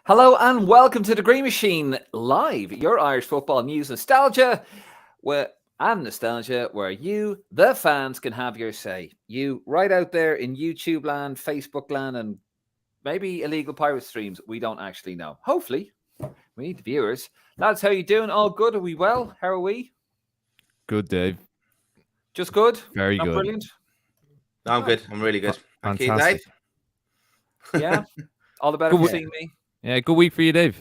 Hello and welcome to the Green Machine Live, your Irish football news nostalgia, where you, the fans, can have your say. You right out there in YouTube land, Facebook land, and maybe illegal pirate streams. We don't actually know. Hopefully, we need the viewers. Lads, how you doing? All good? Are we well? How are we? Good, Dave. Just good? Very Not good. Brilliant? I'm good. I'm really good. Thank you, Fantastic. Dave. Yeah? All the better for seeing me? Yeah, good week for you, Dave.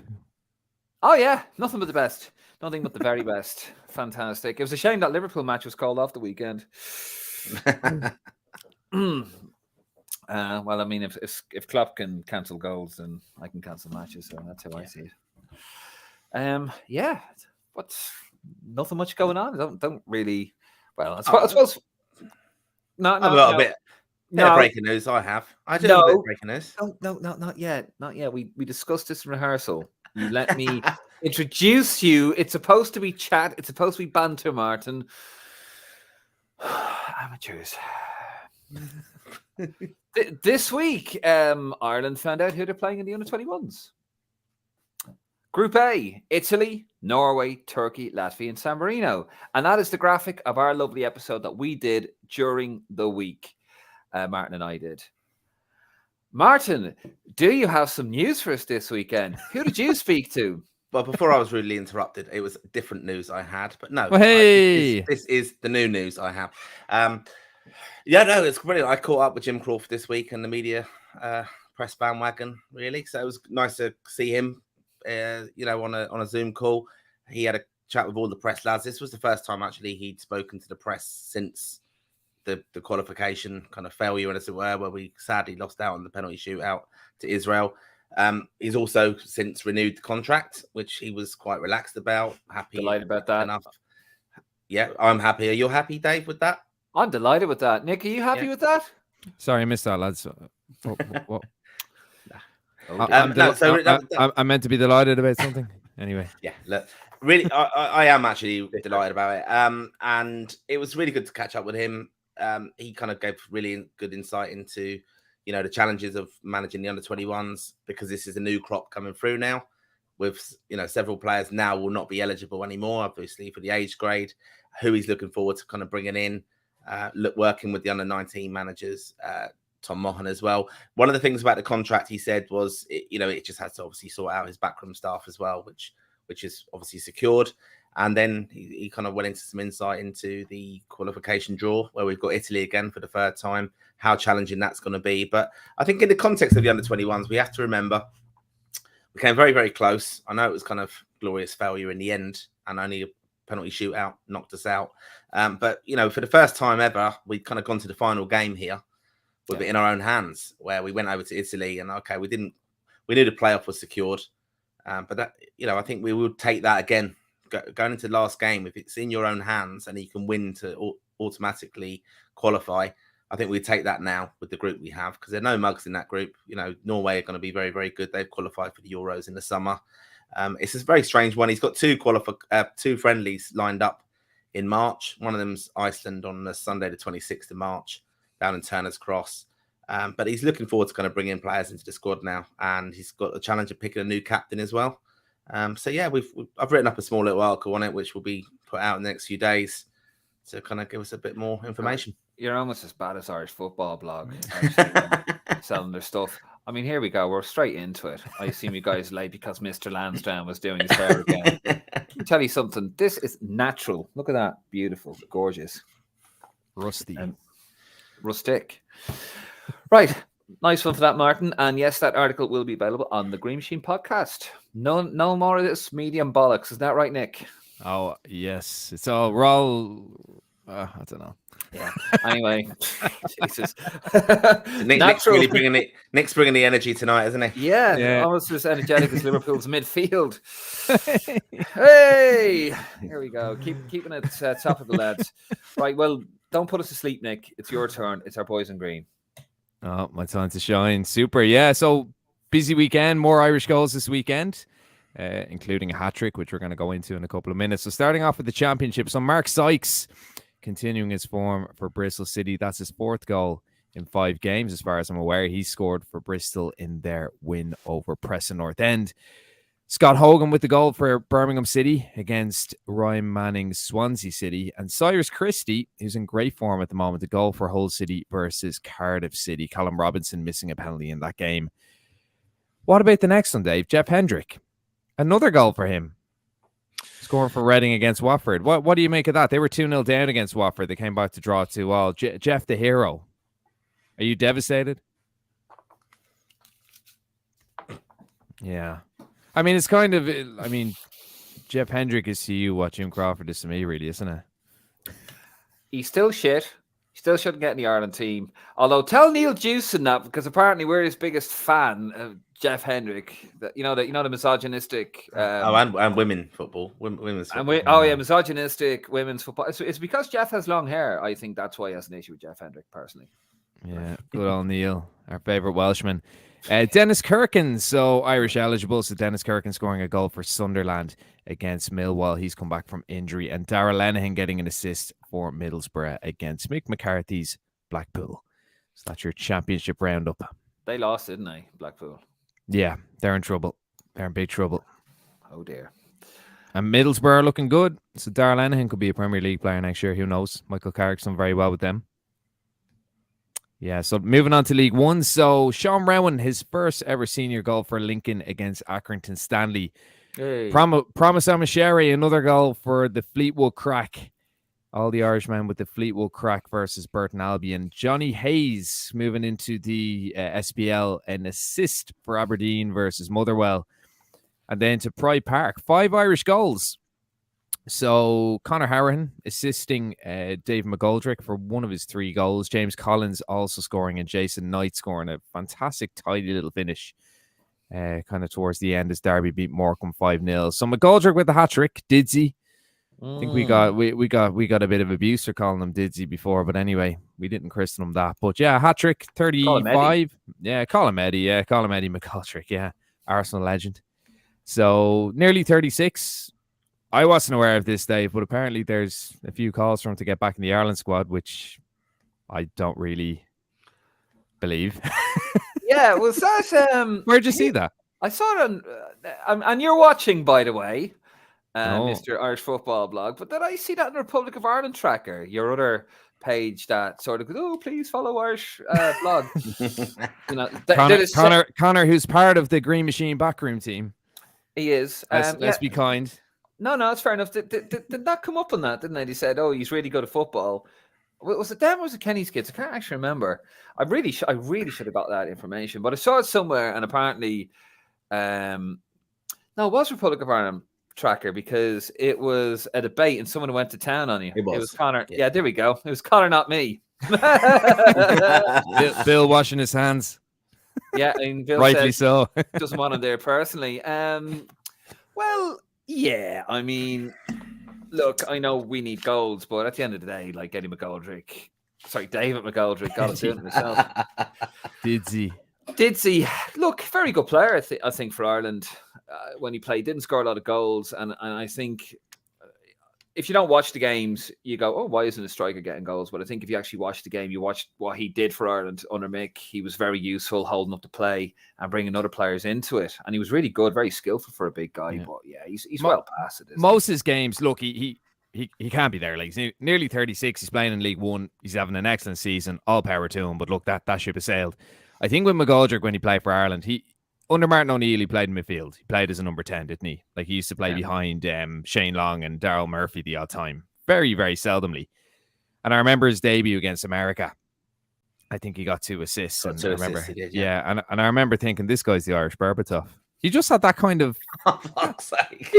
Oh, yeah. Nothing but the best. Nothing but the very best. Fantastic. It was a shame that Liverpool match was called off the weekend. Well, I mean, if Klopp can cancel goals, then I can cancel matches. So that's how I see it. Yeah. What's nothing much going on? Don't really. Well, I suppose. No, a little bit. No, breaking news. I do a bit of breaking news. No, not yet. Not yet. We discussed this in rehearsal. You let me introduce you. It's supposed to be chat. It's supposed to be banter, Martin. Amateurs. This week, Ireland found out who they're playing in the under-21s. Group A, Italy, Norway, Turkey, Latvia, and San Marino. And that is the graphic of our lovely episode that we did during the week. Martin and I did. Martin, do you have some news for us this weekend? Who did you speak to? Well, before I was rudely interrupted, it was different news I had. But no, hey, this is the new news I have. Yeah, no, it's brilliant. I caught up with Jim Crawford this week and the media press bandwagon, really. So it was nice to see him, on a Zoom call. He had a chat with all the press lads. This was the first time, actually, he'd spoken to the press since the qualification kind of failure, as it were, where we sadly lost out on the penalty shootout to Israel. He's also since renewed the contract, which he was quite relaxed about. Delighted about that. Enough. Yeah, I'm happy. Are you happy, Dave, with that? I'm delighted with that. Nick, are you happy with that? Sorry, I missed that, lads. What? I'm meant to be delighted about something. Anyway. Yeah, look, really, I am actually delighted about it. And it was really good to catch up with him. He kind of gave really good insight into, the challenges of managing the under-21s, because this is a new crop coming through now with, several players now will not be eligible anymore, obviously, for the age grade, who he's looking forward to kind of bringing in, working with the under-19 managers, Tom Mohan as well. One of the things about the contract he said was, it just has to obviously sort out his backroom staff as well, which is obviously secured. And then he kind of went into some insight into the qualification draw, where we've got Italy again for the third time, how challenging that's going to be. But I think in the context of the under-21s, we have to remember we came very, very close. I know it was kind of glorious failure in the end, and only a penalty shootout knocked us out. But, for the first time ever, we've kind of gone to the final game here with it in our own hands, where we went over to Italy and, we knew the playoff was secured. But that, I think we would take that again. Going into the last game, if it's in your own hands and you can win to automatically qualify, I think we take that now with the group we have, because there are no mugs in that group. Norway are going to be very, very good. They've qualified for the Euros in the summer. It's a very strange one. He's got two friendlies lined up in March. One of them's Iceland on the Sunday, the 26th of March, down in Turner's Cross. But he's looking forward to kind of bringing players into the squad now, and he's got the challenge of picking a new captain as well. So yeah, I've written up a small little article on it, which will be put out in the next few days to kind of give us a bit more information. You're almost as bad as Irish Football Blog, selling their stuff. I mean, here we go. We're straight into it. I assume you guys late because Mr. Lansdowne was doing his hair again. Let me tell you something. This is natural. Look at that. Beautiful. Gorgeous. Rusty. Rustic. Right. Nice one for that, Martin. And yes, that article will be available on the Green Machine podcast. No more of this medium bollocks. Is that right, Nick? Oh, yes. We're all, I don't know. Yeah. Anyway, Jesus. Nick's really bringing the energy tonight, isn't he? Yeah. Almost as energetic as Liverpool's midfield. Hey, here we go. Keeping it topical, lads. Right. Well, don't put us to sleep, Nick. It's your turn. It's our boys in green. Oh, my time to shine. Super. Yeah. So busy weekend, more Irish goals this weekend, including a hat-trick, which we're going to go into in a couple of minutes. So starting off with the championship. So Mark Sykes continuing his form for Bristol City. That's his fourth goal in 5 games, as far as I'm aware. He scored for Bristol in their win over Preston North End. Scott Hogan with the goal for Birmingham City against Ryan Manning's Swansea City. And Cyrus Christie, who's in great form at the moment, the goal for Hull City versus Cardiff City. Callum Robinson missing a penalty in that game. What about the next one, Dave? Jeff Hendrick. Another goal for him. Scoring for Reading against Watford. What do you make of that? They were 2-0 down against Watford. They came back to draw 2-2. Jeff the hero. Are you devastated? Yeah. I mean, it's kind of, Jeff Hendrick is to you what Jim Crawford is to me, really, isn't it? He's still shit. He still shouldn't get in the Ireland team. Although, tell Neil Jewson that, because apparently we're his biggest fan of Jeff Hendrick. The misogynistic. And women football. Women's football. Misogynistic women's football. It's because Jeff has long hair. I think that's why he has an issue with Jeff Hendrick, personally. Yeah, good old Neil, our favourite Welshman. Dennis Kirkin, so Irish eligible. So Dennis Kirkin scoring a goal for Sunderland against Millwall. He's come back from injury. And Darragh Lenihan getting an assist for Middlesbrough against Mick McCarthy's Blackpool. So that's your championship roundup. They lost, didn't they, Blackpool? Yeah, they're in trouble. They're in big trouble. Oh, dear. And Middlesbrough are looking good. So Darragh Lenihan could be a Premier League player next year. Who knows? Michael Carrick's done very well with them. Yeah, so moving on to League One. So Sean Rowan, his first ever senior goal for Lincoln against Accrington Stanley. Hey. Promise Amashere, another goal for the Fleetwood Crack. All the Irishmen with the Fleetwood Crack versus Burton Albion. Johnny Hayes moving into the SPL, an assist for Aberdeen versus Motherwell. And then to Pride Park, 5 Irish goals. So Conor Harahan assisting Dave McGoldrick for one of his 3 goals. James Collins also scoring, and Jason Knight scoring a fantastic, tidy little finish kind of towards the end as Derby beat Morecambe 5-0. So McGoldrick with the hat-trick. Didsy. I think we got a bit of abuse for calling him Didsy before, but anyway, we didn't christen him that. But yeah, hat-trick, 35. Yeah, call him Eddie. Yeah, call him Eddie McGoldrick. Yeah, Arsenal legend. So nearly 36. I wasn't aware of this, Dave, but apparently there's a few calls for him to get back in the Ireland squad, which I don't really believe. Yeah, was that... Where'd you see that? I saw it on... and you're watching, by the way, Mr. Irish Football Blog, but did I see that in the Republic of Ireland tracker, your other page that sort of goes, oh, please follow Irish blog. Connor, who's part of the Green Machine backroom team. He is. Let's be kind. No, it's fair enough. Did that come up on that, didn't they? They said, oh, he's really good at football. Was it them or was it Kenny's kids? I can't actually remember. I really should have got that information, but I saw it somewhere, and apparently, no, it was Republic of Ireland tracker, because it was a debate and someone went to town on you. It was Connor. Yeah, there we go. It was Connor, not me. Bill washing his hands. Yeah, and Bill rightly so. Doesn't want him there personally. Well, yeah, I mean, look, I know we need goals, but at the end of the day, like David McGoldrick, got to do it himself. Didsy, look, very good player, I think, for Ireland when he played. Didn't score a lot of goals, and I think if you don't watch the games, you go, oh, why isn't a striker getting goals? But I think if you actually watch the game, you watch what he did for Ireland under Mick. He was very useful, holding up the play and bringing other players into it. And he was really good, very skillful for a big guy. Yeah. But yeah, he's well past it. Most of his games, look, he can't be there. Like, he's nearly 36. He's playing in League One. He's having an excellent season. All power to him. But look, that ship has sailed. I think with McGoldrick, when he played for Ireland, under Martin O'Neill, he played in midfield. He played as a number 10, didn't he? Like, he used to play behind Shane Long and Daryl Murphy the odd time. Very, very seldomly. And I remember his debut against America. I think he got 2 assists. And I remember, and I remember thinking, this guy's the Irish Berbatov. He just had that kind of... Oh, fuck's sake.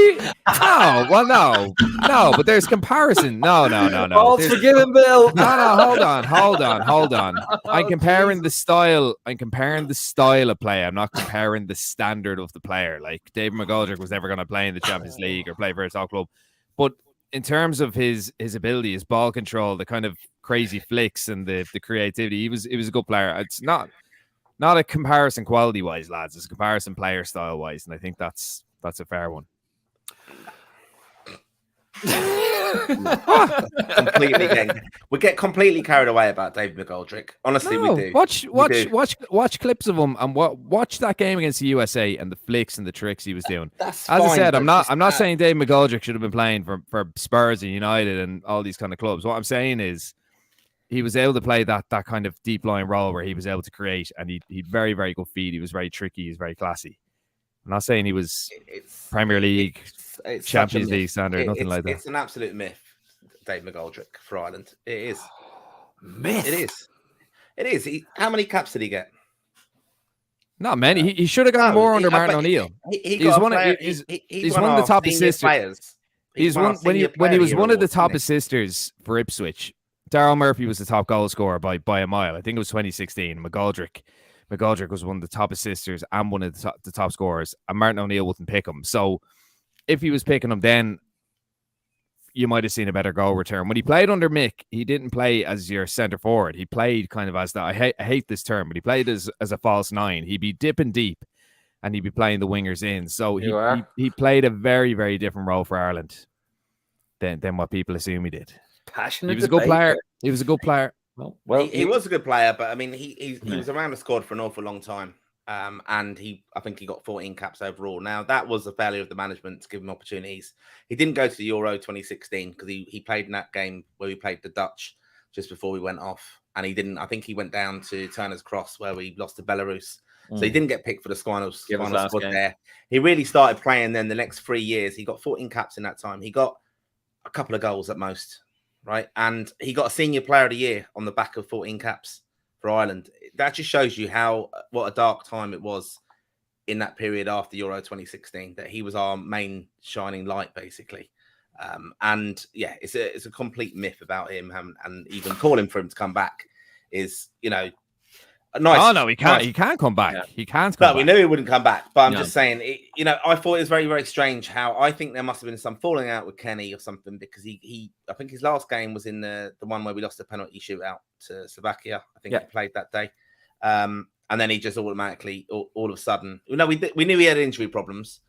No, but there's comparison. No. All forgiven, Bill. No, hold on. I'm comparing the style of play. I'm not comparing the standard of the player. Like, David McGoldrick was never going to play in the Champions League or play for a top club. But in terms of his ability, his ball control, the kind of crazy flicks and the creativity, he was a good player. It's not a comparison quality-wise, lads. It's a comparison player style-wise, and I think that's a fair one. We get completely carried away about David McGoldrick. Honestly, No, we do. Watch clips of him and watch that game against the USA and the flicks and the tricks he was doing. That's As fine, I said, I'm but not saying Dave McGoldrick should have been playing for Spurs and United and all these kind of clubs. What I'm saying is he was able to play that kind of deep line role where he was able to create, and he'd very, very good feet. He was very tricky. He was very classy. I'm not saying he was Premier League, it's Champions League standard, nothing like that. It's an absolute myth, Dave McGoldrick for Ireland. It is. Myth. It is. How many caps did he get? Not many. He should have gotten more under Martin O'Neill. He's one of the top assisters. When he was one of the top assisters for Ipswich. Daryl Murphy was the top goal scorer by a mile. I think it was 2016. McGoldrick was one of the top assisters and one of the top scorers, and Martin O'Neill wouldn't pick him. So if he was picking him then, you might have seen a better goal return. When he played under Mick, he didn't play as your centre forward. He played kind of as that. I hate this term, but he played as a false nine. He'd be dipping deep and he'd be playing the wingers in. So he played a very, very different role for Ireland than what people assume he did. Passionate. He was a good player. He was a good player. Well, he was a good player, but I mean, he was around the squad for an awful long time. And I think he got 14 caps overall. Now, that was a failure of the management to give him opportunities. He didn't go to the Euro 2016 because he played in that game where we played the Dutch just before we went off. And he didn't, I think he went down to Turner's Cross where we lost to Belarus. So he didn't get picked for the final squad there. He really started playing then the next 3 years. He got 14 caps in that time. He got a couple of goals at most. Right, and he got a Senior Player of the Year on the back of 14 caps for Ireland. That just shows you what a dark time it was in that period after Euro 2016. That he was our main shining light, basically. And yeah, it's a complete myth about him, and even calling for him to come back is, nice. Oh no, he can't. He can't come back. Yeah. He can't come back. We knew he wouldn't come back. But I'm just saying, I thought it was very, very strange how I think there must have been some falling out with Kenny or something, because I think his last game was in the one where we lost the penalty shootout to Slovakia. I think he played that day. And then he just automatically, all of a sudden, we knew he had injury problems,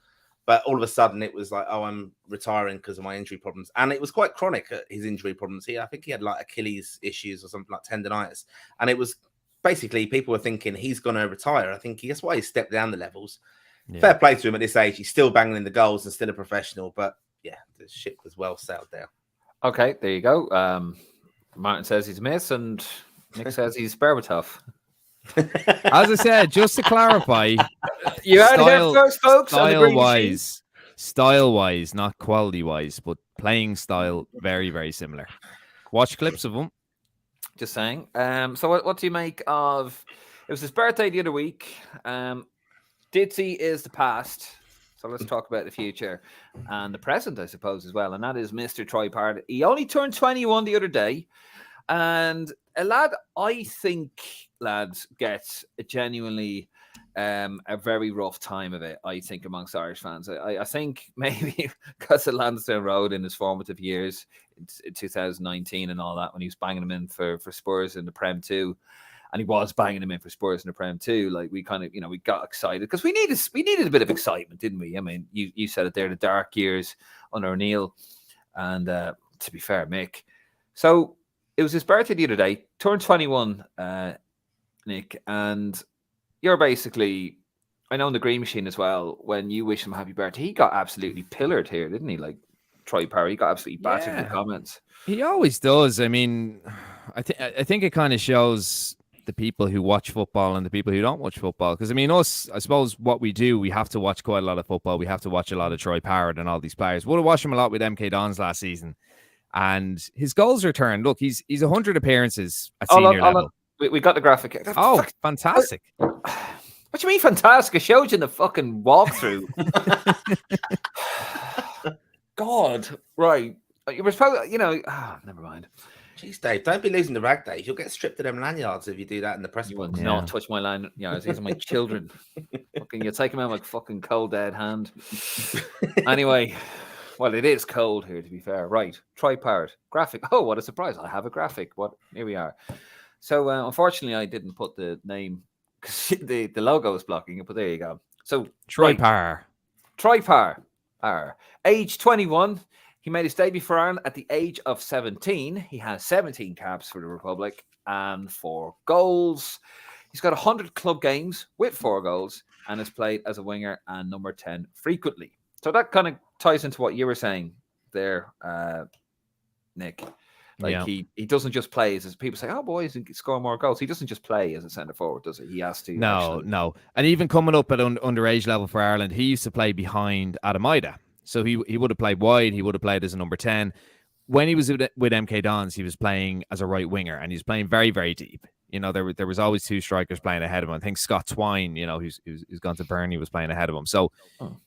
but all of a sudden it was like, oh, I'm retiring because of my injury problems. And it was quite chronic, his injury problems. I think he had like Achilles issues or something like tendonitis. And it was basically, people were thinking he's going to retire. I think that's why he stepped down the levels. Yeah. Fair play to him at this age. He's still banging in the goals and still a professional. But yeah, the ship was well sailed there. Okay, there you go. Martin says he's a miss, and Nick says he's Berbatov. As I said, just to clarify, you heard it here first, folks. Style-wise, not quality-wise, but playing style, very, very similar. Watch clips of him. Just saying. So what do you make of? It was his birthday the other week. Ditzy is the past. So let's talk about the future and the present, I suppose, as well. And that is Mr. Troy Parrot. He only turned 21 the other day. And a lad, I think, lads, gets genuinely a very rough time of it, I think, amongst Irish fans. I think maybe because of Lansdowne Road in his formative years, in 2019 and all that, when he was banging them in for Spurs in the Prem 2, and he was banging them in for Spurs in the Prem 2, like we kind of, we got excited because we needed a bit of excitement, didn't we? I mean, you said it there, the dark years under O'Neill, and to be fair, Mick. So it was his birthday the other day, turned 21, Nick, and you're basically, I know in the Green Machine as well, when you wish him happy birthday, he got absolutely pillared here, didn't he? Like Troy Parry, he got absolutely battered in the comments. He always does. I mean, I think it kind of shows the people who watch football and the people who don't watch football. Because I mean, us, I suppose what we do, we have to watch quite a lot of football. We have to watch a lot of Troy Parrott and all these players. Would have watched him a lot with MK Dons last season. And his goals return, look, he's 100 appearances at senior level. We got the graphic. Oh, fantastic. What do you mean fantastic? I showed you in the fucking walkthrough. God. Right. You were supposed, never mind. Jeez, Dave, don't be losing the rag days. You'll get stripped of them lanyards if you do that in the press box. You will not touch my lanyards. These are my children. You'll take them out with my fucking cold dead hand. Anyway, well, it is cold here, to be fair. Right. Troy Parrott. Graphic. Oh, what a surprise. I have a graphic. Here we are. So, unfortunately, I didn't put the name because the logo is blocking it, but there you go. So, Troy Parr. Troy Parr. Age 21. He made his debut for Ireland at the age of 17. He has 17 caps for the Republic and 4 goals. He's got 100 club games with 4 goals and has played as a winger and number 10 frequently. So that kind of ties into what you were saying there, Nick. He doesn't just play as people say, oh, boys, he score more goals. He doesn't just play as a centre forward, does he? He has to. No. And even coming up at underage level for Ireland, he used to play behind Adam Ida. So he would have played wide. He would have played as a number 10. When he was with MK Dons, he was playing as a right winger, and he was playing very, very deep. There was always 2 strikers playing ahead of him. I think Scott Twine, who's gone to Burnley, was playing ahead of him. So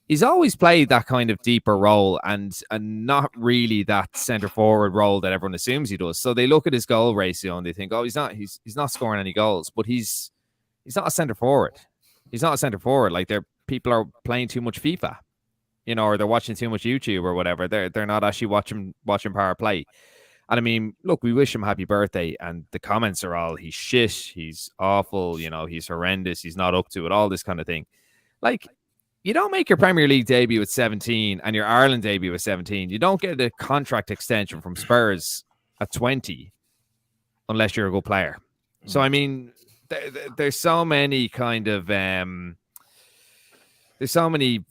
he's always played that kind of deeper role and not really that centre forward role that everyone assumes he does. So they look at his goal ratio and they think, oh, he's not scoring any goals, but he's not a centre forward. He's not a centre forward. Like people are playing too much FIFA, or they're watching too much YouTube or whatever. They're not actually watching Parrot play. And I mean, look, we wish him happy birthday, and the comments are all, he's shit, he's awful, he's horrendous, he's not up to it, all this kind of thing. Like, you don't make your Premier League debut at 17 and your Ireland debut at 17. You don't get a contract extension from Spurs at 20 unless you're a good player. So, I mean, there's so many kind of, there's so many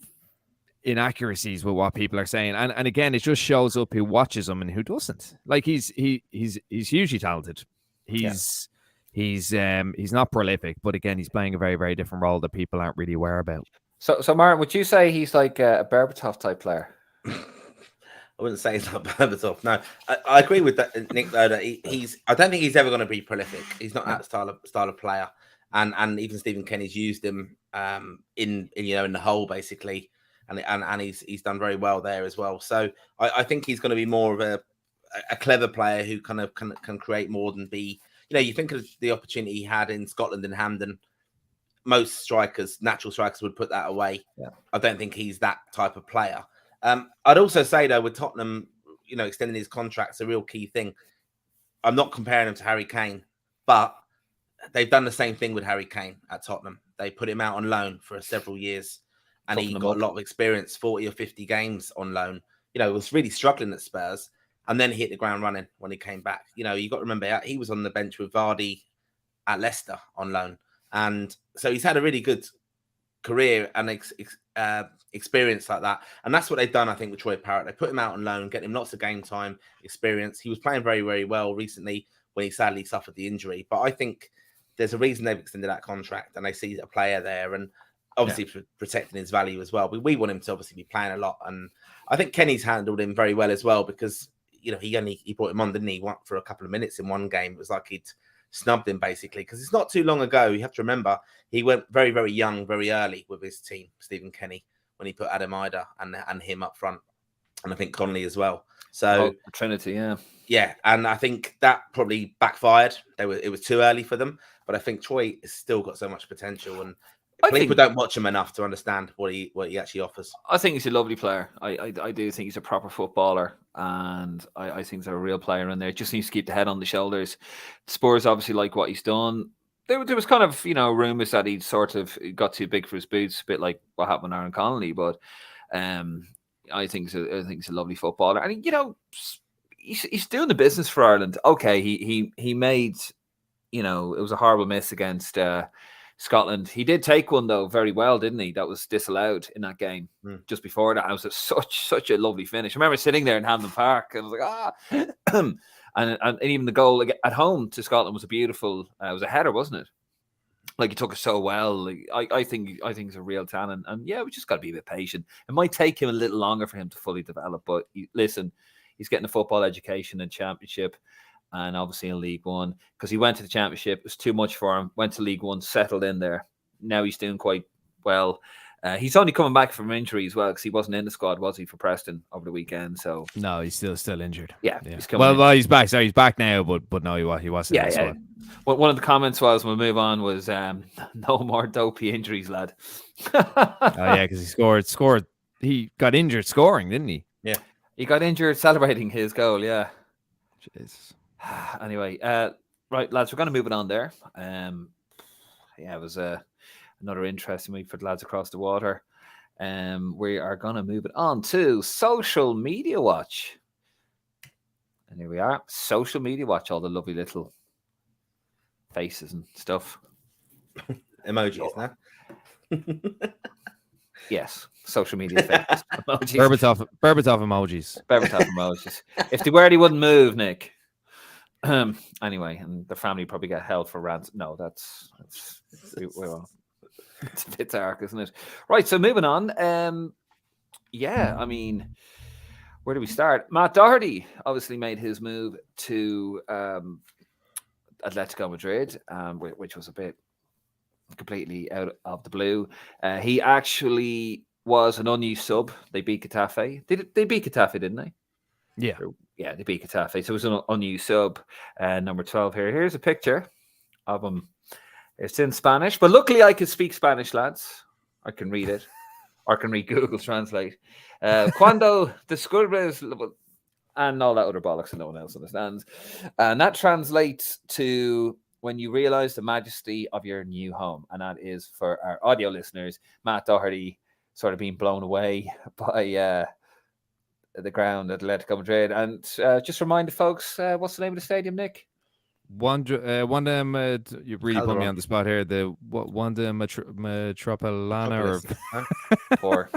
inaccuracies with what people are saying, and again, it just shows up who watches him and who doesn't. Like he's hugely talented. He's not prolific, but again, he's playing a very, very different role that people aren't really aware about. So Martin, would you say he's like a Berbatov type player? I wouldn't say he's not Berbatov. No, I agree with that, Nick. Though that he's, I don't think he's ever going to be prolific. He's not that style of player, and even Stephen Kenny's used him in the hole basically. And he's done very well there as well. So I think he's going to be more of a clever player who kind of can create more than be. You think of the opportunity he had in Scotland and Hampden. Most natural strikers would put that away. Yeah. I don't think he's that type of player. I'd also say though, with Tottenham, extending his contract's a real key thing. I'm not comparing him to Harry Kane, but they've done the same thing with Harry Kane at Tottenham. They put him out on loan for several years. And he got a lot of experience, 40 or 50 games on loan. Was really struggling at Spurs. And then he hit the ground running when he came back. You got to remember, he was on the bench with Vardy at Leicester on loan. And so he's had a really good career and experience like that. And that's what they've done, I think, with Troy Parrott. They put him out on loan, get him lots of game time experience. He was playing very, very well recently when he sadly suffered the injury. But I think there's a reason they've extended that contract and they see a player there. And obviously protecting his value as well. We want him to obviously be playing a lot. And I think Kenny's handled him very well as well because, he brought him on, didn't he? For a couple of minutes in one game. It was like he'd snubbed him basically because it's not too long ago. You have to remember he went very, very young, very early with his team, Stephen Kenny, when he put Adam Ida and him up front. And I think Connolly as well. So Trinity, yeah. Yeah, and I think that probably backfired. It was too early for them. But I think Troy has still got so much potential and people don't watch him enough to understand what he actually offers. I think he's a lovely player. I do think he's a proper footballer, and I think he's a real player in there. Just needs to keep the head on the shoulders. Spurs obviously like what he's done. There was kind of rumours that he'd sort of got too big for his boots, a bit like what happened with Aaron Connolly. But I think he's a lovely footballer, and he's doing the business for Ireland. Okay, he made it was a horrible miss against Scotland. He did take one though very well, didn't he? That was disallowed in that game just before that. It was such a lovely finish. I remember sitting there in Hampden Park and I was like, and even the goal at home to Scotland was a beautiful. It was a header, wasn't it? Like he took it so well. Like, I think he's a real talent, and we just got to be a bit patient. It might take him a little longer for him to fully develop, but he's getting a football education and Championship. And obviously in League One, because he went to the Championship, it was too much for him. Went to League One, settled in there. Now he's doing quite well. He's only coming back from injury as well, because he wasn't in the squad, was he, for Preston over the weekend? So no, he's still injured. Yeah. He's back. Sorry, he's back now, but no, he wasn't. In the squad. Well, one of the comments was, we'll move on, was no more dopey injuries, lad. Because he scored. He got injured scoring, didn't he? Yeah, he got injured celebrating his goal. Yeah. Jeez. Anyway, right, lads, we're going to move it on there. It was another interesting week for the lads across the water. We are going to move it on to social media watch. And here we are. Social media watch. All the lovely little faces and stuff. Emojis, no? Yes. Social media faces. Emojis. Berbatov emojis. Berbatov emojis. If they were, they wouldn't move, Nick. Anyway, and the family probably get held for ransom. No, that's well, it's a bit dark, isn't it? Right, so moving on. Yeah, I mean, where do we start? Matt Doherty obviously made his move to Atletico Madrid, which was a bit completely out of the blue. He actually was an unused sub. They beat Getafe. They beat Getafe, didn't they? Yeah. Yeah, they beat Getafe. So it was an unused sub. Number 12 here. Here's a picture of him. It's in Spanish, but luckily I can speak Spanish, lads. I can read it. Or I can read Google Translate. Cuando descubres... And all that other bollocks that no one else understands. And that translates to when you realize the majesty of your new home. And that is, for our audio listeners, Matt Doherty sort of being blown away by... the ground at Atletico Madrid. And just remind the folks, what's the name of the stadium, Nick? Wanda, you really put me on the spot here. The Wanda Metropolitana or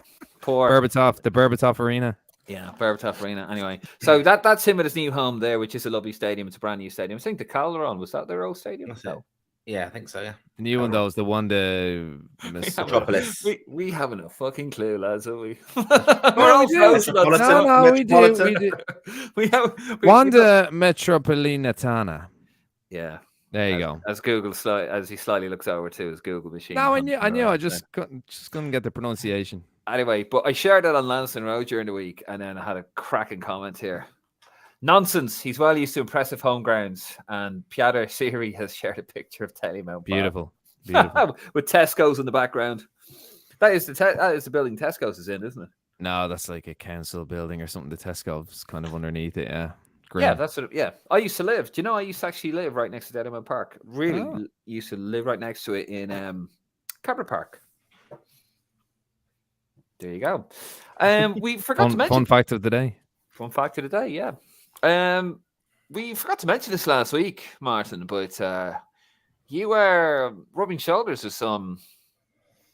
poor Berbatov, the Berbatov Arena. Yeah, Berbatov Arena. Anyway, so that's him at his new home there, which is a lovely stadium. It's a brand new stadium. I think the Calderon, was that their old stadium? No. Yeah, I think so, yeah. The new one, though, is the Wanda Metropolis. We haven't a fucking clue, lads, have we? No, we do. We have Wanda Metropolitana. Yeah. There you go. As Google, as he slightly looks over to his Google machine. No, I knew. I just couldn't get the pronunciation. Anyway, but I shared it on Lansdowne Road during the week, and then I had a cracking comment here. Nonsense. He's well used to impressive home grounds, and Piotr Siri has shared a picture of Telemount. Beautiful. With Tesco's in the background. That is the building Tesco's is in, isn't it? No, that's like a council building or something. The Tesco's kind of underneath it. Yeah. Green. Yeah, that's what. Yeah, I used to live. Do you know I used to actually live right next to Telemount Park? Really used to live right next to it in Cabra Park. There you go. We forgot to mention fun fact of the day. Fun fact of the day, yeah. We forgot to mention this last week, Martin, but you were rubbing shoulders with some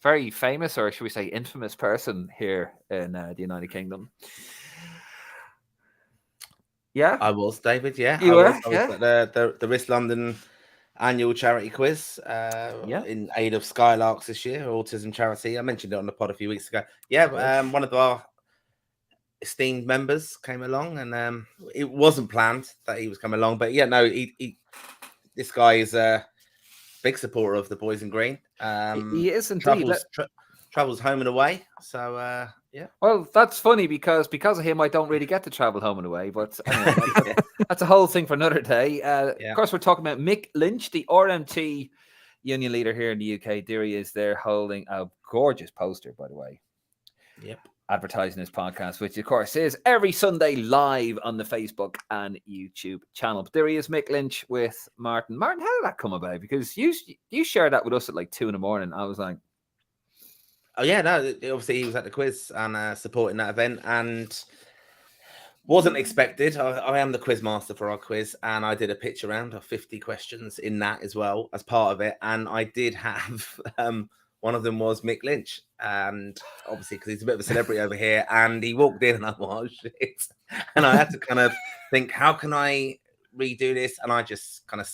very famous, or should we say infamous person here in the United Kingdom. Yeah, I was, David. Yeah, you were. I was at the Risk London annual charity quiz in aid of Skylarks this year, autism charity. I mentioned it on the pod a few weeks ago. Yeah, one of our esteemed members came along, and it wasn't planned that he was coming along, but yeah, no, this guy is a big supporter of the Boys in Green. He is indeed. Travels home and away, so yeah. Well, that's funny because of him, I don't really get to travel home and away. But anyway, that's a whole thing for another day. Of course, we're talking about Mick Lynch, the RMT union leader here in the UK. There he is there holding a gorgeous poster, by the way. Yep. Advertising his podcast, which of course is every Sunday live on the Facebook and YouTube channel. But there he is, Mick Lynch with Martin. Martin, how did that come about? Because you shared that with us at like 2 a.m. I was like, oh yeah, no, obviously he was at the quiz and supporting that event, and wasn't expected. I am the quiz master for our quiz, and I did a pitch around of 50 questions in that as well as part of it, and I did have one of them was Mick Lynch, and obviously because he's a bit of a celebrity over here, and he walked in and I was shit, and I had to kind of think, how can I redo this? And I just kind of,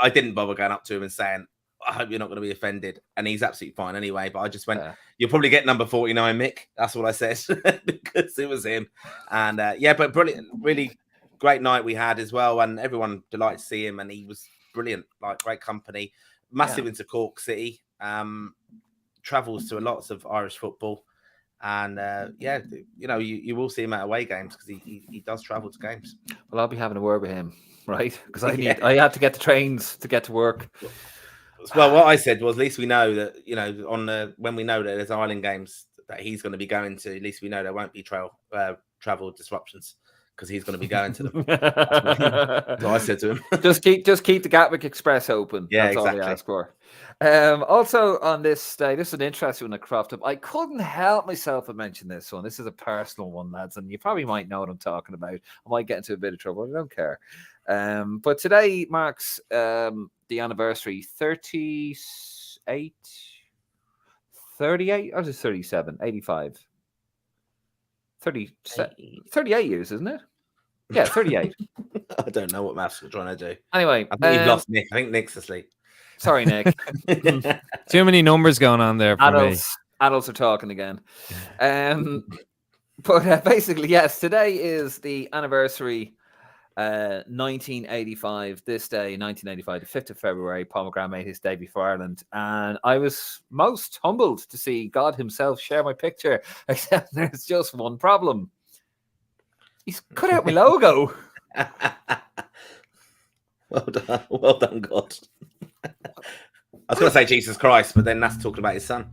I didn't bother going up to him and saying, I hope you're not going to be offended. And he's absolutely fine anyway. But I just went, you'll probably get number 49, Mick. That's what I said because it was him. And yeah, but brilliant, really great night we had as well. And everyone delighted to see him. And he was brilliant, like great company, massive into Cork City, travels to lots of Irish football. And yeah, you know, you will see him at away games because he does travel to games. Well, I'll be having a word with him, right? Because I had to get the trains to get to work. Well, what I said was, at least we know that, you know, when we know that there's Ireland games that he's going to be going to, at least we know there won't be travel disruptions because he's going to be going to them. That's what I said to him. just keep the Gatwick Express open. Yeah, That's exactly. all we ask for. Also on this day, this is an interesting one I cropped up. I couldn't help myself to mention this one. This is a personal one, lads, and you probably might know what I'm talking about. I might get into a bit of trouble. I don't care. But today marks the anniversary 38, or is it 37, 85? 38 years, isn't it? Yeah, 38. I don't know what maths we're trying to do. Anyway, I think you've lost Nick. I think Nick's asleep. Sorry, Nick. Too many numbers going on there for me. Adults are talking again. But basically, yes, today is the anniversary. 1985, this day, 1985, the 5th of February, Paul McGrath made his debut for Ireland. And I was most humbled to see God himself share my picture, except there's just one problem. He's cut out my logo. Well done, God. I was going to say Jesus Christ, but then that's talking about his son.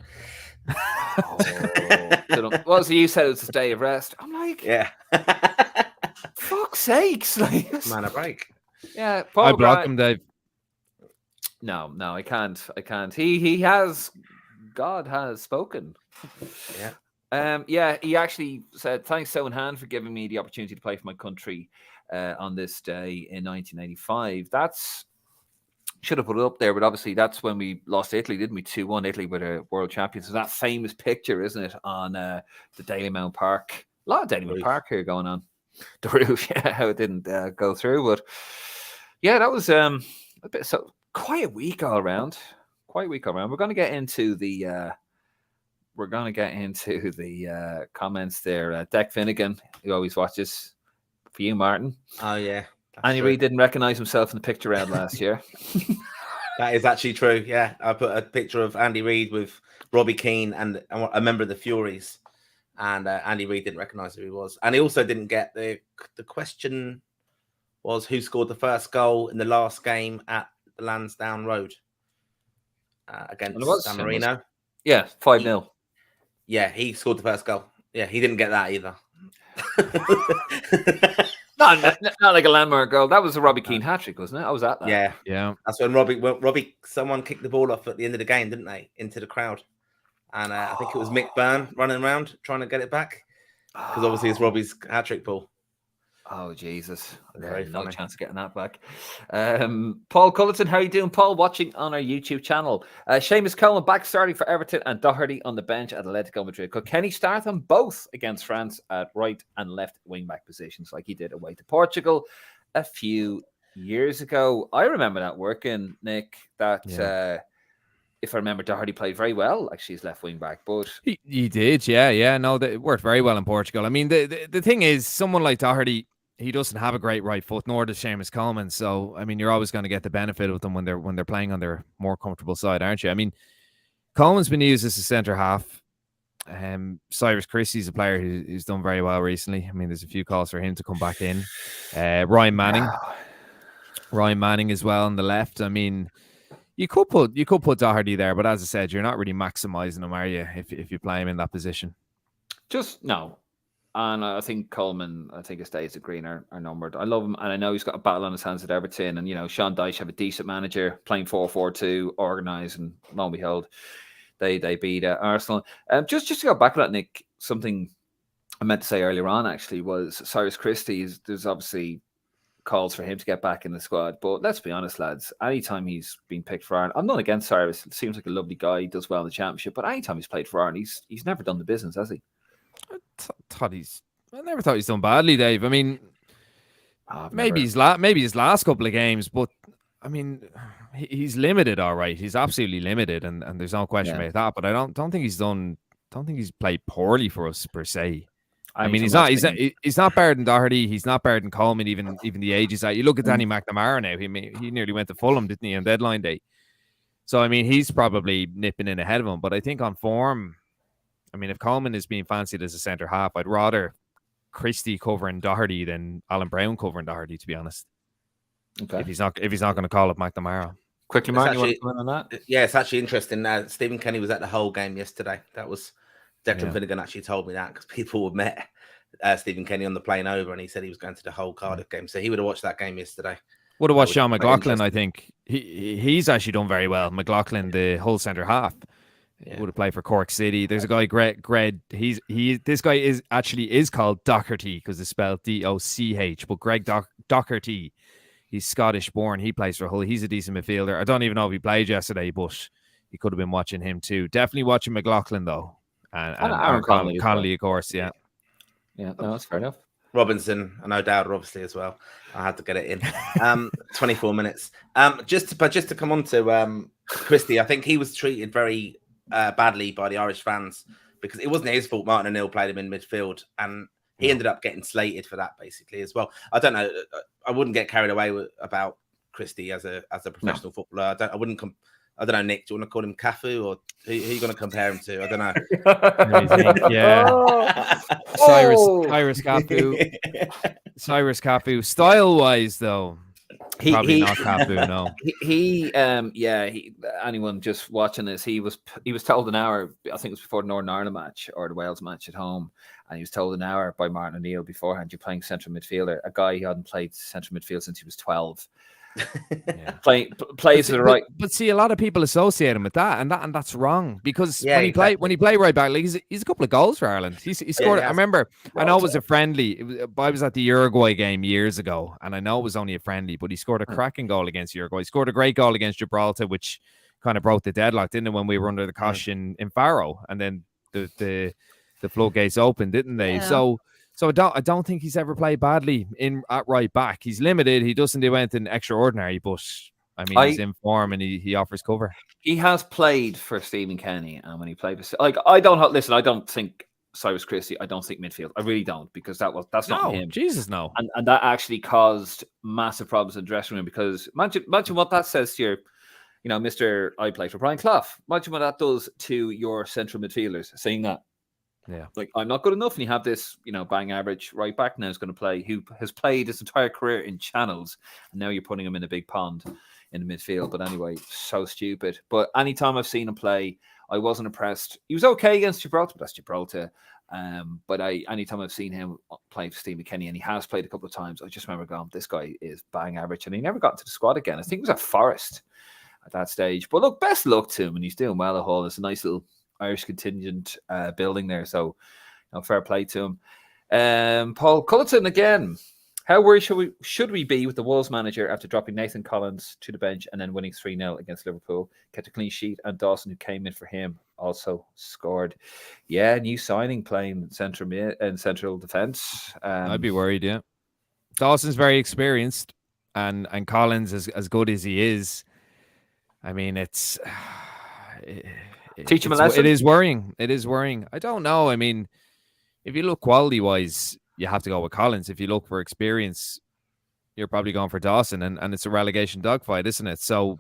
Well, so you said it was a day of rest. I'm like, yeah. Fuck's sakes. Like, man, a break. Yeah. I block him, Dave. No, I can't. He has, God has spoken. Yeah. He actually said, thanks so in hand for giving me the opportunity to play for my country on this day in 1985. That's should have put it up there, but obviously that's when we lost Italy, didn't we? 2-1. Italy were the world champions. So that famous picture, isn't it, on the Dalymount Park? A lot of Dalymount Park here going on. The roof, yeah, how it didn't go through, but yeah, that was a bit so quiet week all around. We're going to get into the comments there. Deck Finnegan, who always watches for you, Martin. Oh yeah, Andy Reid didn't recognize himself in the picture round last year. That is actually true. Yeah, I put a picture of Andy Reid with Robbie Keane and a member of the Furies. And Andy Reid didn't recognise who he was. And he also didn't get the question was who scored the first goal in the last game at the Lansdowne Road against San Marino. Yeah, 5-0. Yeah, he scored the first goal. Yeah, he didn't get that either. not like a landmark goal. That was a Robbie Keane hat-trick, wasn't it? I was at that. Yeah. That's when someone kicked the ball off at the end of the game, didn't they? Into the crowd. And I think it was Mick Byrne running around trying to get it back because obviously it's Robbie's hat-trick ball. Oh, Jesus. Very no funny. chance of getting that back. Paul Cullerton, how are you doing, Paul? Watching on our YouTube channel. Seamus Coleman back starting for Everton and Doherty on the bench at Atletico Madrid. Could Kenny start them both against France at right and left wing-back positions like he did away to Portugal a few years ago? I remember that working, Nick, if I remember, Doherty played very well, actually, as left wing back. But he did, yeah. No, it worked very well in Portugal. I mean, the thing is, someone like Doherty, he doesn't have a great right foot, nor does Seamus Coleman. So, I mean, you're always going to get the benefit of them when they're playing on their more comfortable side, aren't you? I mean, Coleman's been used as a centre half. Cyrus Christie's a player who's done very well recently. I mean, there's a few calls for him to come back in. Ryan Manning as well on the left. I mean, you could put Doherty there, but as I said, you're not really maximising him, are you? If you play him in that position, just no. And I think Coleman, his days at Green are numbered. I love him, and I know he's got a battle on his hands at Everton. And Sean Dyche have a decent manager playing 4-4-2, organised, and lo and behold, they beat Arsenal. Just to go back on that, Nick, something I meant to say earlier on actually was Cyrus Christie. There's obviously calls for him to get back in the squad, but let's be honest, lads, anytime he's been picked for Ireland, I'm not against Cyrus. It seems like a lovely guy. He does well in the championship, but anytime he's played for Ireland, he's never done the business, has he? I never thought he's done badly, Dave. I mean, maybe his last couple of games, but I mean, he's limited, all right. He's absolutely limited, and there's no question about that. But I don't think he's played poorly for us per se. I mean, he's not better than Doherty. He's not better than Coleman. Even the ages out. You look at Danny McNamara now. He nearly went to Fulham, didn't he, on deadline day? So I mean, he's probably nipping in ahead of him. But I think on form, I mean, if Coleman is being fancied as a centre half, I'd rather Christie covering Doherty than Alan Brown covering Doherty, to be honest. Okay. If he's not going to call up McNamara. Quickly, Martin, you want to comment on that? Yeah, it's actually interesting. Stephen Kenny was at the whole game yesterday. That was Declan Finnegan actually told me that because people were met Stephen Kenny on the plane over, and he said he was going to the whole Cardiff game. So he would have watched that game yesterday. Would have watched Sean McLaughlin, I think. He's actually done very well. McLaughlin, the whole centre half. He would have played for Cork City. There's a guy, Greg. This guy is called Docherty because it's spelled D-O-C-H. But Greg Docherty, he's Scottish born. He plays for Hull. He's a decent midfielder. I don't even know if he played yesterday, but you could have been watching him too. Definitely watching McLaughlin though, and Aaron Connolly, of course. Yeah, no, that's fair enough. Robinson, I know Dowd obviously as well. I had to get it in. 24 minutes. Just to come on to Christie, I think he was treated very badly by the Irish fans because it wasn't his fault. Martin O'Neill played him in midfield, and he ended up getting slated for that basically as well. I don't know. I wouldn't get carried away about Christie as a professional footballer. I don't know, Nick. Do you want to call him Cafu, or who are you going to compare him to? I don't know. Yeah, Cyrus Cafu. Cyrus Cafu. Style-wise, though, probably not Cafu. No. Anyone just watching this, he was told an hour. I think it was before the Northern Ireland match or the Wales match at home, and he was told an hour by Martin O'Neill beforehand. You're playing central midfielder, a guy who hadn't played central midfield since he was 12. Plays to the right, but see, a lot of people associate him with that, and that's wrong because when he played right back, like he's a couple of goals for Ireland. He scored. I remember. I know it was a friendly. I was at the Uruguay game years ago, and I know it was only a friendly, but he scored a cracking goal against Uruguay. He scored a great goal against Gibraltar, which kind of broke the deadlock, didn't it? When we were under the cosh in Faro, and then the floodgates opened, didn't they? Yeah. So I don't think he's ever played badly at right back. He's limited. He doesn't do anything extraordinary, but I mean he's in form and he offers cover. He has played for Stephen Kenny, and when he played for I don't think Cyrus Christie. I don't think midfield. I really don't, because that's not him. Jesus, no. And that actually caused massive problems in the dressing room, because imagine what that says to your, Mr. I play for Brian Clough. Imagine what that does to your central midfielders, saying that. Yeah, like I'm not good enough, and you have this, bang average right back now is going to play, who has played his entire career in channels, and now you're putting him in a big pond in the midfield. But anyway, so stupid. But anytime I've seen him play, I wasn't impressed. He was okay against Gibraltar, but that's Gibraltar. But anytime I've seen him play for Steve McKennie, and he has played a couple of times, I just remember going, this guy is bang average, and he never got into the squad again. I think it was at Forest at that stage. But look, best luck to him, and he's doing well at Hull. It's a nice little Irish contingent building there, so fair play to him. Paul Culleton again. How worried should we be with the Wolves manager after dropping Nathan Collins to the bench and then winning 3-0 against Liverpool? Kept a clean sheet, and Dawson, who came in for him, also scored. Yeah, new signing playing central defence. I'd be worried. Yeah, Dawson's very experienced, and Collins as good as he is. I mean, it's. Teach him a lesson. It is worrying. I don't know. I mean, if you look quality-wise, you have to go with Collins. If you look for experience, you're probably going for Dawson, and it's a relegation dogfight, isn't it? So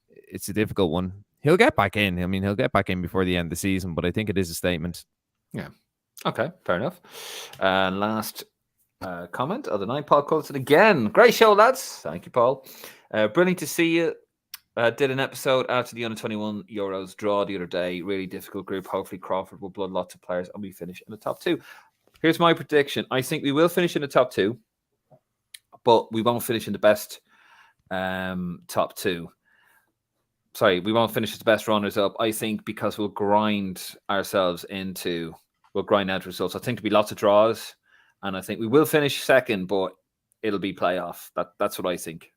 it's a difficult one. He'll get back in. I mean, he'll get back in before the end of the season, but I think it is a statement. Yeah. Okay, fair enough. And last comment of the night, Paul Coulson again. Great show, lads. Thank you, Paul. Brilliant to see you. Did an episode after the Under-21 Euros draw the other day. Really difficult group. Hopefully Crawford will blood lots of players and we finish in the top 2. Here's my prediction. I think we will finish in the top 2, but we won't finish in the best top 2. Sorry, we won't finish as the best runners-up. I think because we'll grind out results. I think there'll be lots of draws, and I think we will finish second, but it'll be playoff. That's what I think.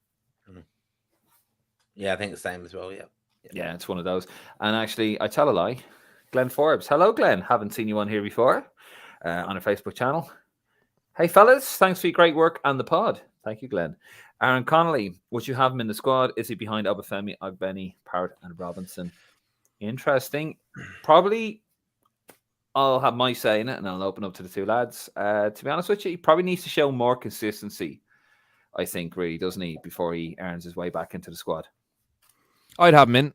Yeah, I think the same as well. Yeah, it's one of those. And actually, I tell a lie. Glenn Forbes. Hello, Glenn. Haven't seen you on here before on our Facebook channel. Hey, fellas. Thanks for your great work and the pod. Thank you, Glenn. Aaron Connolly. Would you have him in the squad? Is he behind Obafemi, Ogbeni, Parrot, and Robinson? Interesting. Probably I'll have my say in it, and I'll open up to the two lads. To be honest with you, he probably needs to show more consistency, I think, really, doesn't he, before he earns his way back into the squad. I'd have him in.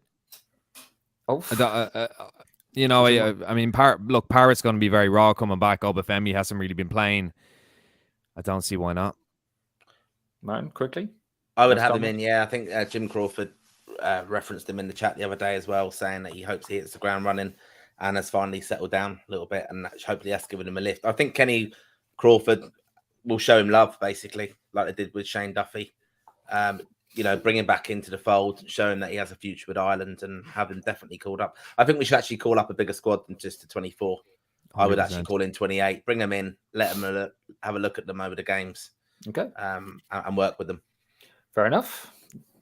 Oh, I mean, Parrot's going to be very raw coming back. Obafemi hasn't really been playing. I don't see why not. Martin, quickly. I would have him in, yeah. I think Jim Crawford referenced him in the chat the other day as well, saying that he hopes he hits the ground running and has finally settled down a little bit, and hopefully that's given him a lift. I think Kenny Crawford will show him love, basically, like they did with Shane Duffy. Bring him back into the fold, show him that he has a future with Ireland, and have him definitely called up. I think we should actually call up a bigger squad than just the 24. 100%. I would actually call in 28, bring them in, let them have a look at them over the games, okay, and work with them. Fair enough.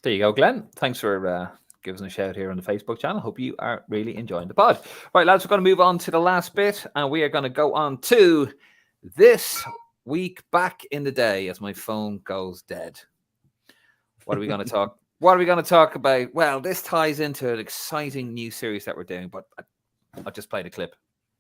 There you go, Glenn. Thanks for giving us a shout here on the Facebook channel. Hope you are really enjoying the pod. Right, lads, we're going to move on to the last bit, and we are going to go on to this week back in the day as my phone goes dead. What are we going to talk? What are we going to talk about? Well, this ties into an exciting new series that we're doing, but I'll just play the clip.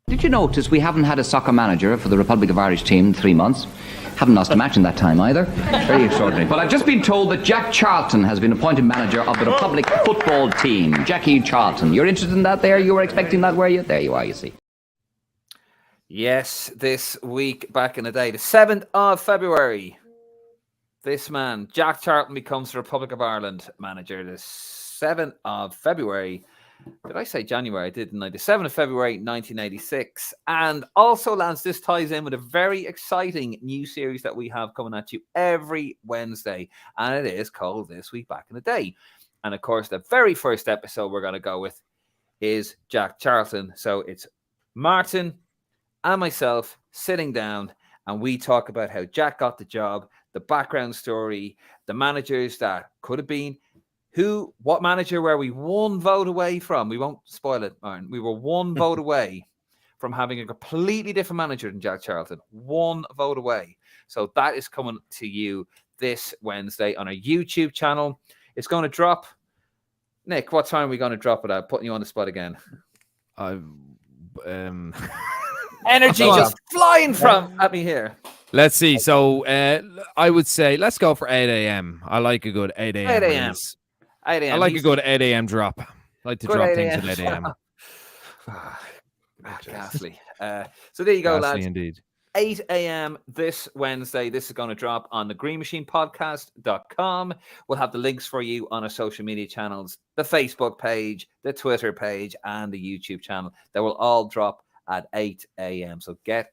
Did you notice we haven't had a soccer manager for the Republic of Irish team in 3 months? Haven't lost a match in that time either. Very extraordinary. But I've just been told that Jack Charlton has been appointed manager of the Republic football team. Jackie Charlton. You're interested in that there? You were expecting that, were you? There you are, you see. Yes, this week back in the day, the 7th of February, this man, Jack Charlton, becomes the Republic of Ireland manager. The 7th of February. Did I say January? I didn't I? The 7th of February, 1986. And also, Lance, this ties in with a very exciting new series that we have coming at you every Wednesday. And it is called This Week Back in the Day. And of course, the very first episode we're going to go with is Jack Charlton. So it's Martin and myself sitting down, and we talk about how Jack got the job, the background story, the managers that could have been, what manager were we one vote away from? We won't spoil it, Martin. We were one vote away from having a completely different manager than Jack Charlton. One vote away. So that is coming to you this Wednesday on our YouTube channel. It's going to drop. Nick, what time are we going to drop it at? Putting you on the spot again. Energy just flying at me here. Let's see. So I would say let's go for 8 a.m. I like a good 8 a.m. 8 a.m. 8 a.m. I like a good 8 a.m. drop. I like to drop things at 8 a.m. Ghastly. So there you go, Ghastly lads. Indeed. 8 a.m. this Wednesday. This is going to drop on the greenmachinepodcast.com. We'll have the links for you on our social media channels, the Facebook page, the Twitter page, and the YouTube channel. They will all drop at 8 a.m. So get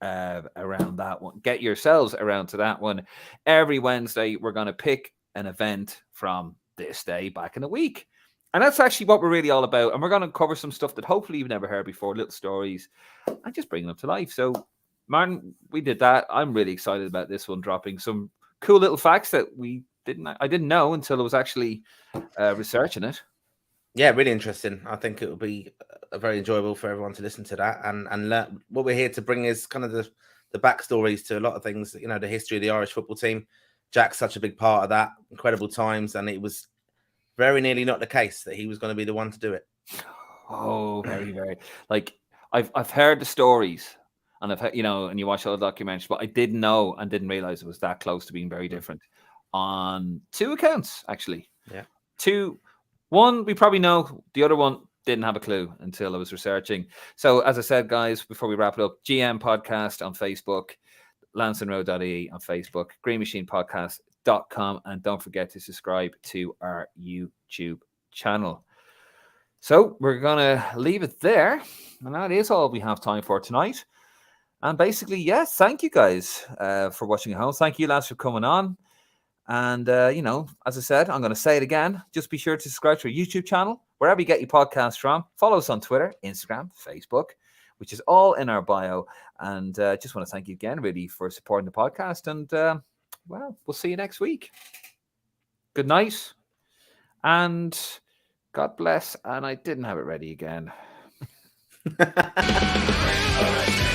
around that one. Get yourselves around to that one. Every Wednesday, we're going to pick an event from this day back in the week. And that's actually what we're really all about. And we're going to cover some stuff that hopefully you've never heard before, little stories, and just bring them to life. So, Martin, we did that. I'm really excited about this one dropping some cool little facts that I didn't know until I was actually researching it. Yeah, really interesting. I think it will be very enjoyable for everyone to listen to that and learn. What we're here to bring is kind of the backstories to a lot of things, the history of the Irish football team. Jack's such a big part of that, incredible times, and it was very nearly not the case that he was going to be the one to do it. Oh, very, very. Like, I've heard the stories, and I've heard, and you watch all the documentaries, but I didn't know and didn't realize it was that close to being very different on 2 accounts, actually. Yeah. 2. One, we probably know. The other one, didn't have a clue until I was researching. So, as I said, guys, before we wrap it up, GM Podcast on Facebook, lansonroad.ie on Facebook, greenmachinepodcast.com, and don't forget to subscribe to our YouTube channel. So, we're going to leave it there. And that is all we have time for tonight. And basically, yes, thank you guys for watching at home. Thank you, lads, for coming on. And, as I said, I'm going to say it again. Just be sure to subscribe to our YouTube channel, wherever you get your podcasts from. Follow us on Twitter, Instagram, Facebook, which is all in our bio. And just want to thank you again, really, for supporting the podcast. And, we'll see you next week. Good night. And God bless. And I didn't have it ready again. All right.